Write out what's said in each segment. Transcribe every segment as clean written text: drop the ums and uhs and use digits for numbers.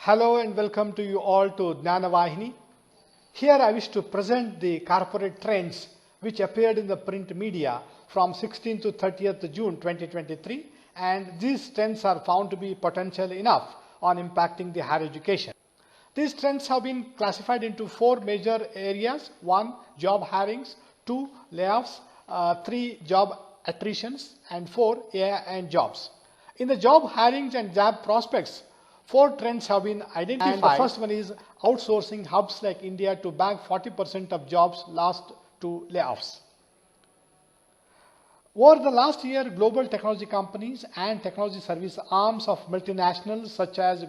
Hello and welcome to you all to Jnanavahini. Here I wish to present the corporate trends which appeared in the print media from 16th to 30th June 2023, and these trends are found to be potential enough on impacting the higher education. These trends have been classified into four major areas: 1. Job hirings, 2. Layoffs, 3. Job attritions, and 4. AI and jobs. In the job hirings and job prospects, four trends have been identified. And the first one is outsourcing hubs like India to bag 40% of jobs lost to layoffs. Over the last year, global technology companies and technology service arms of multinationals such as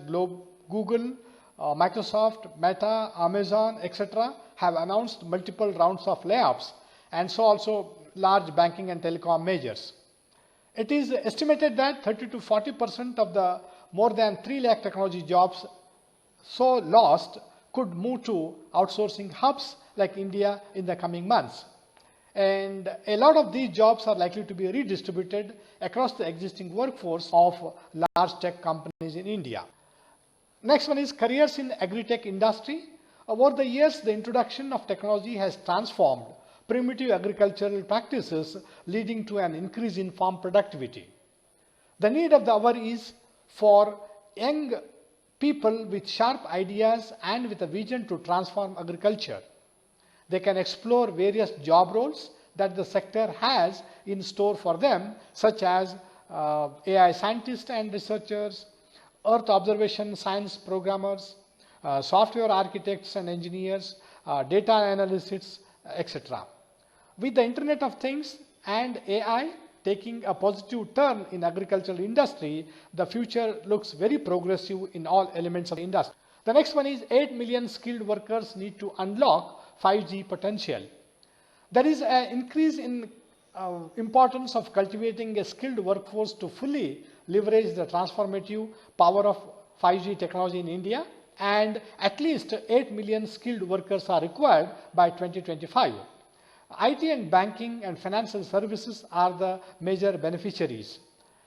Google, Microsoft, Meta, Amazon, etc. have announced multiple rounds of layoffs, and so also large banking and telecom majors. It is estimated that 30 to 40% of the more than 3 lakh technology jobs so lost could move to outsourcing hubs like India in the coming months. And a lot of these jobs are likely to be redistributed across the existing workforce of large tech companies in India. Next one is careers in agri-tech industry. Over the years, the introduction of technology has transformed primitive agricultural practices, leading to an increase in farm productivity. The need of the hour is for young people with sharp ideas and with a vision to transform agriculture. They can explore various job roles that the sector has in store for them, such as AI scientists and researchers, earth observation science programmers, software architects and engineers, data analysts, etc. With the Internet of Things and AI taking a positive turn in agricultural industry, the future looks very progressive in all elements of the industry. The next one is 8 million skilled workers need to unlock 5G potential. There is an increase in importance of cultivating a skilled workforce to fully leverage the transformative power of 5G technology in India, and at least 8 million skilled workers are required by 2025. IT and banking and financial services are the major beneficiaries.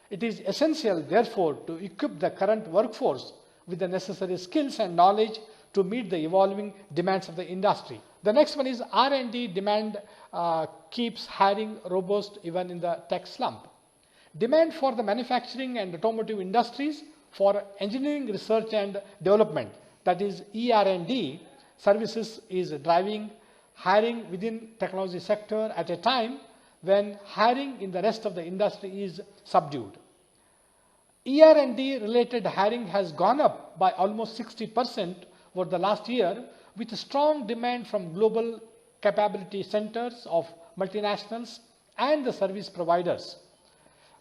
It is essential, therefore, to equip the current workforce with the necessary skills and knowledge to meet the evolving demands of the industry. The next one is R&D demand keeps hiring robust even in the tech slump. Demand for the manufacturing and automotive industries for engineering research and development, that is ER&D services, is driving hiring within technology sector at a time when hiring in the rest of the industry is subdued. ER&D related hiring has gone up by almost 60% over the last year, with strong demand from global capability centers of multinationals and the service providers.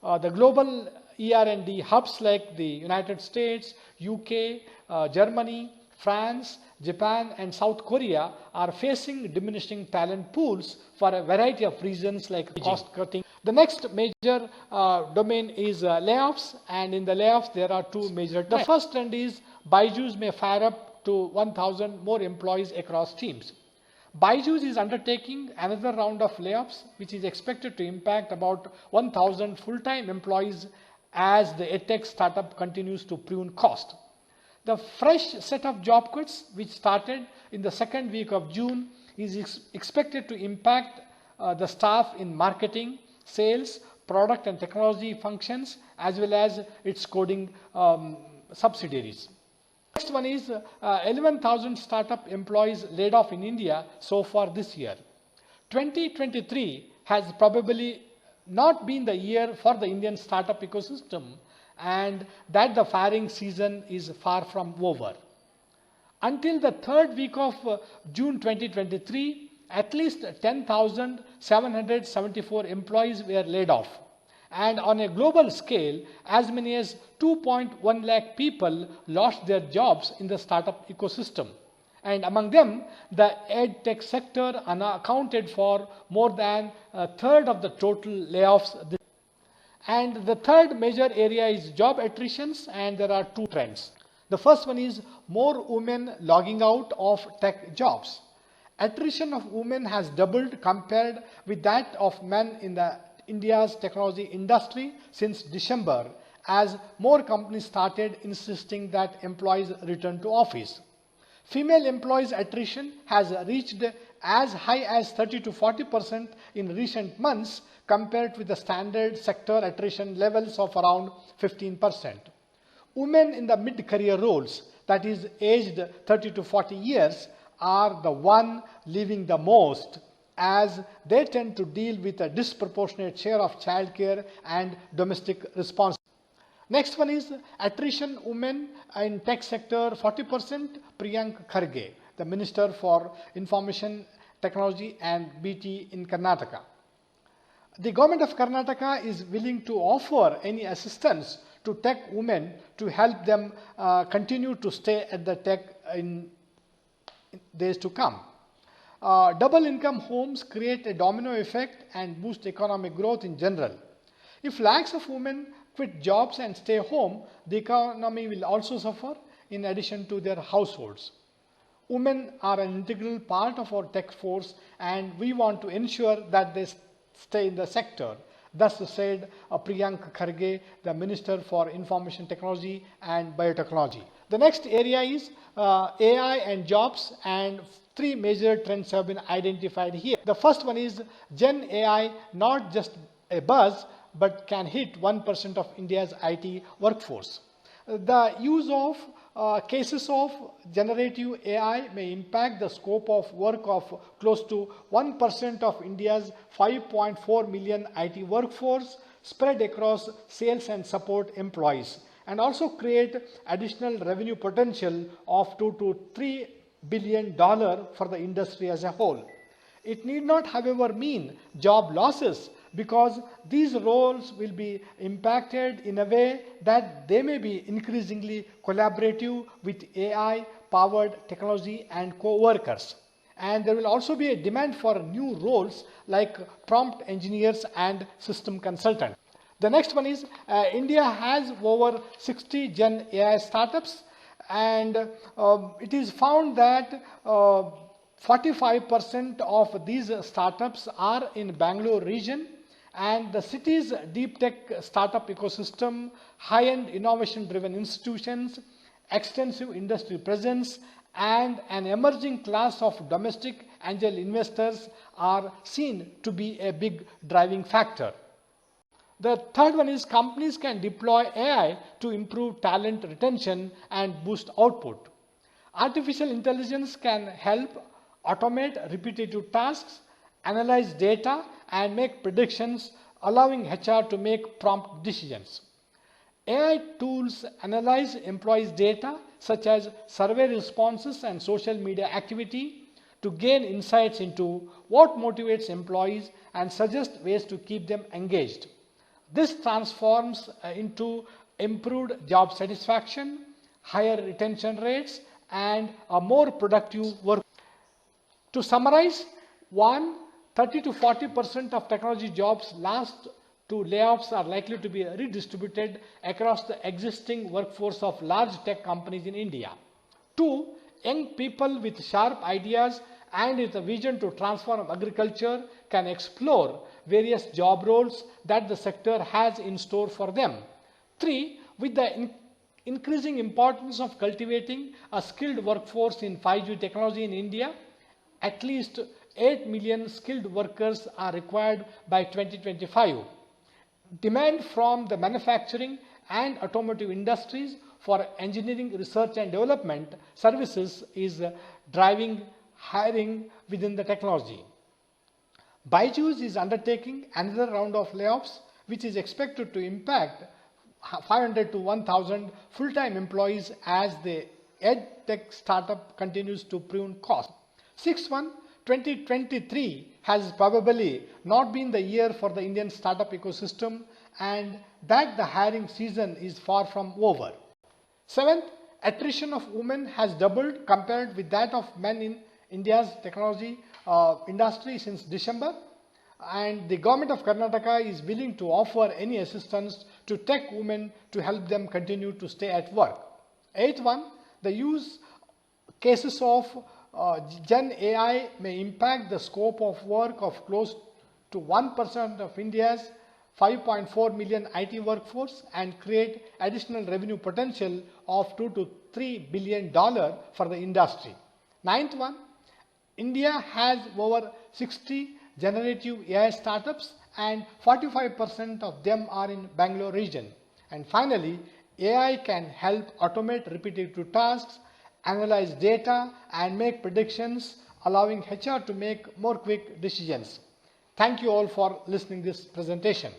The global ER&D hubs like the United States, UK, Germany, France, Japan and South Korea are facing diminishing talent pools for a variety of reasons like cost cutting. The next major domain is layoffs, and in the layoffs there are two major trends. The first trend is Byju's may fire up to 1,000 more employees across teams. Byju's is undertaking another round of layoffs, which is expected to impact about 1,000 full-time employees as the edtech startup continues to prune cost. The fresh set of job cuts, which started in the second week of June, is expected to impact the staff in marketing, sales, product and technology functions, as well as its coding subsidiaries. Next one is 11,000 startup employees laid off in India so far this year. 2023 has probably not been the year for the Indian startup ecosystem, and that the firing season is far from over. Until the third week of June 2023, at least 10,774 employees were laid off. And on a global scale, as many as 2.1 lakh people lost their jobs in the startup ecosystem. And among them, the edtech sector accounted for more than a third of the total layoffs. And the third major area is job attritions, and there are two trends. The first one is more women logging out of tech jobs. Attrition of women has doubled compared with that of men in India's technology industry since December, as more companies started insisting that employees return to office. Female employees attrition has reached as high as 30 to 40% in recent months compared with the standard sector attrition levels of around 15%. Women in the mid-career roles, that is aged 30 to 40 years, are the one leaving the most as they tend to deal with a disproportionate share of childcare and domestic responsibilities. Next one is attrition women in tech sector 40%, Priyank Kharge, the Minister for Information Technology and BT in Karnataka. The government of Karnataka is willing to offer any assistance to tech women to help them continue to stay at the tech in days to come. Double income homes create a domino effect and boost economic growth in general. If lakhs of women quit jobs and stay home, the economy will also suffer in addition to their households. Women are an integral part of our tech force and we want to ensure that they stay in the sector. Thus said Priyank Kharge, the Minister for Information Technology and Biotechnology. The next area is AI and jobs, and three major trends have been identified here. The first one is Gen AI, not just a buzz, but can hit 1% of India's IT workforce. The use of cases of generative AI may impact the scope of work of close to 1% of India's 5.4 million IT workforce spread across sales and support employees, and also create additional revenue potential of $2 to $3 billion for the industry as a whole. It need not, however, mean job losses, because these roles will be impacted in a way that they may be increasingly collaborative with AI-powered technology and co-workers. And there will also be a demand for new roles like prompt engineers and system consultants. The next one is India has over 60 Gen AI startups, and it is found that 45% of these startups are in Bangalore region, and the city's deep tech startup ecosystem, high-end innovation-driven institutions, extensive industry presence, and an emerging class of domestic angel investors are seen to be a big driving factor. The third one is companies can deploy AI to improve talent retention and boost output. Artificial intelligence can help automate repetitive tasks, analyze data, and make predictions, allowing HR to make prompt decisions. AI tools analyze employees' data, such as survey responses and social media activity, to gain insights into what motivates employees and suggest ways to keep them engaged. This transforms into improved job satisfaction, higher retention rates, and a more productive work. To summarize, 30 to 40% of technology jobs lost to layoffs are likely to be redistributed across the existing workforce of large tech companies in India. 2, young people with sharp ideas and with a vision to transform agriculture can explore various job roles that the sector has in store for them. 3, with the increasing importance of cultivating a skilled workforce in 5G technology in India, at least 8 million skilled workers are required by 2025. Demand from the manufacturing and automotive industries for engineering, research and development services is driving hiring within the technology. Byju's is undertaking another round of layoffs, which is expected to impact 500 to 1,000 full-time employees as the EdTech startup continues to prune costs. 6th one, 2023 has probably not been the year for the Indian startup ecosystem, and that the hiring season is far from over. 7th, attrition of women has doubled compared with that of men in India's technology industry since December, and the government of Karnataka is willing to offer any assistance to tech women to help them continue to stay at work. 8th one, the use cases of Gen AI may impact the scope of work of close to 1% of India's 5.4 million IT workforce and create additional revenue potential of $2 to $3 billion for the industry. Ninth one, India has over 60 generative AI startups and 45% of them are in Bangalore region. And finally, AI can help automate repetitive tasks, analyze data and make predictions, allowing HR to make more quick decisions. Thank you all for listening to this presentation.